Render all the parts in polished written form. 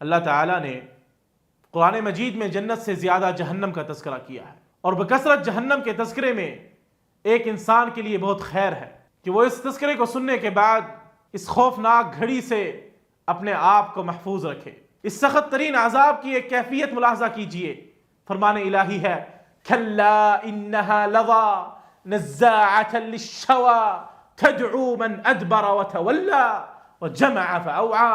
اللہ تعالیٰ نے قرآن مجید میں جنت سے زیادہ جہنم کا تذکرہ کیا ہے، اور بکثرت جہنم کے تذکرے میں ایک انسان کے لیے بہت خیر ہے کہ وہ اس تذکرے کو سننے کے بعد اس خوفناک گھڑی سے اپنے آپ کو محفوظ رکھے۔ اس سخت ترین عذاب کی ایک کیفیت ملاحظہ کیجئے، فرمان الہی ہے کھلا انہا لظى نزاعة للشوى تدعو من ادبر وتولى وجمع فاوعى،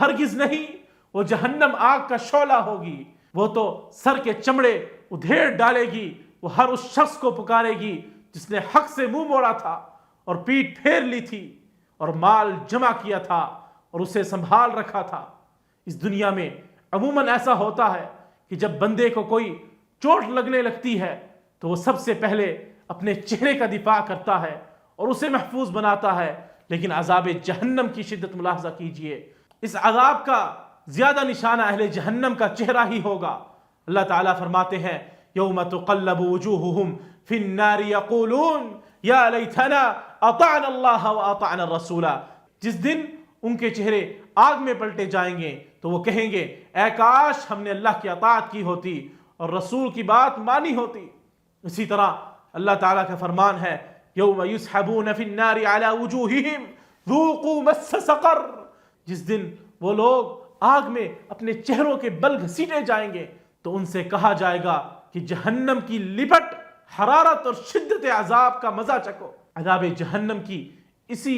ہرگز نہیں، وہ جہنم آگ کا شعلہ ہوگی، وہ تو سر کے چمڑے ادھیڑ ڈالے گی، وہ ہر اس شخص کو پکارے گی جس نے حق سے منہ موڑا تھا اور پیٹھ پھیر لی تھی اور مال جمع کیا تھا اور اسے سنبھال رکھا تھا۔ اس دنیا میں عموماً ایسا ہوتا ہے کہ جب بندے کو کوئی چوٹ لگنے لگتی ہے تو وہ سب سے پہلے اپنے چہرے کا دفاع کرتا ہے اور اسے محفوظ بناتا ہے، لیکن عذاب جہنم کی شدت ملاحظہ کیجئے۔ اس عذاب کا زیادہ نشانہ اہل جہنم کا چہرہ ہی ہوگا۔ اللہ تعالیٰ فرماتے ہیں یوم تقلب وجوہہم فی النار یقولون یا لیتنا اطعنا اللہ واطعنا الرسول، جس دن ان کے چہرے آگ میں پلٹے جائیں گے تو وہ کہیں گے اے کاش ہم نے اللہ کی اطاعت کی ہوتی اور رسول کی بات مانی ہوتی۔ اسی طرح اللہ تعالیٰ کا فرمان ہے یوم یسحبون فی النار علی وجوہہم ذوقوا مس سقر، جس دن وہ لوگ آگ میں اپنے چہروں کے بل گھسیٹے جائیں گے تو ان سے کہا جائے گا کہ جہنم کی لپٹ، حرارت اور شدت عذاب کا مزہ چکھو۔ عذاب جہنم کی اسی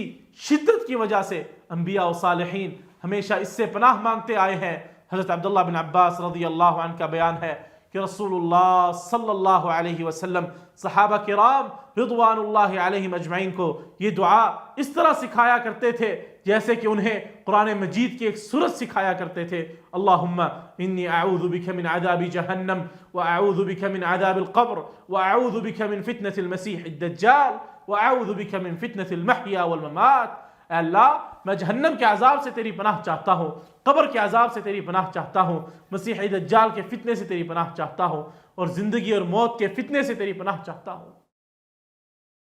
شدت کی وجہ سے انبیاء و صالحین ہمیشہ اس سے پناہ مانگتے آئے ہیں۔ حضرت عبداللہ بن عباس رضی اللہ عنہ کا بیان ہے کہ رسول اللہ صلی اللہ علیہ وسلم صحابہ کرام رضوان اللہ علیہم اجمعین کو یہ دعا اس طرح سکھایا کرتے تھے جیسے کہ انہیں قرآن مجید کی ایک سورت سکھایا کرتے تھے۔ اللہم انی اعوذ بک من عذاب جہنم واعوذ بک من عذاب القبر واعوذ بک من فتنة المسیح الدجال واعوذ بک من فتنة المحیا والممات۔ اے اللہ میں جہنم کے عذاب سے تیری پناہ چاہتا ہوں، قبر کے عذاب سے تیری پناہ چاہتا ہوں، مسیح دجال کے فتنے سے تیری پناہ چاہتا ہوں، اور زندگی اور موت کے فتنے سے تیری پناہ چاہتا ہوں۔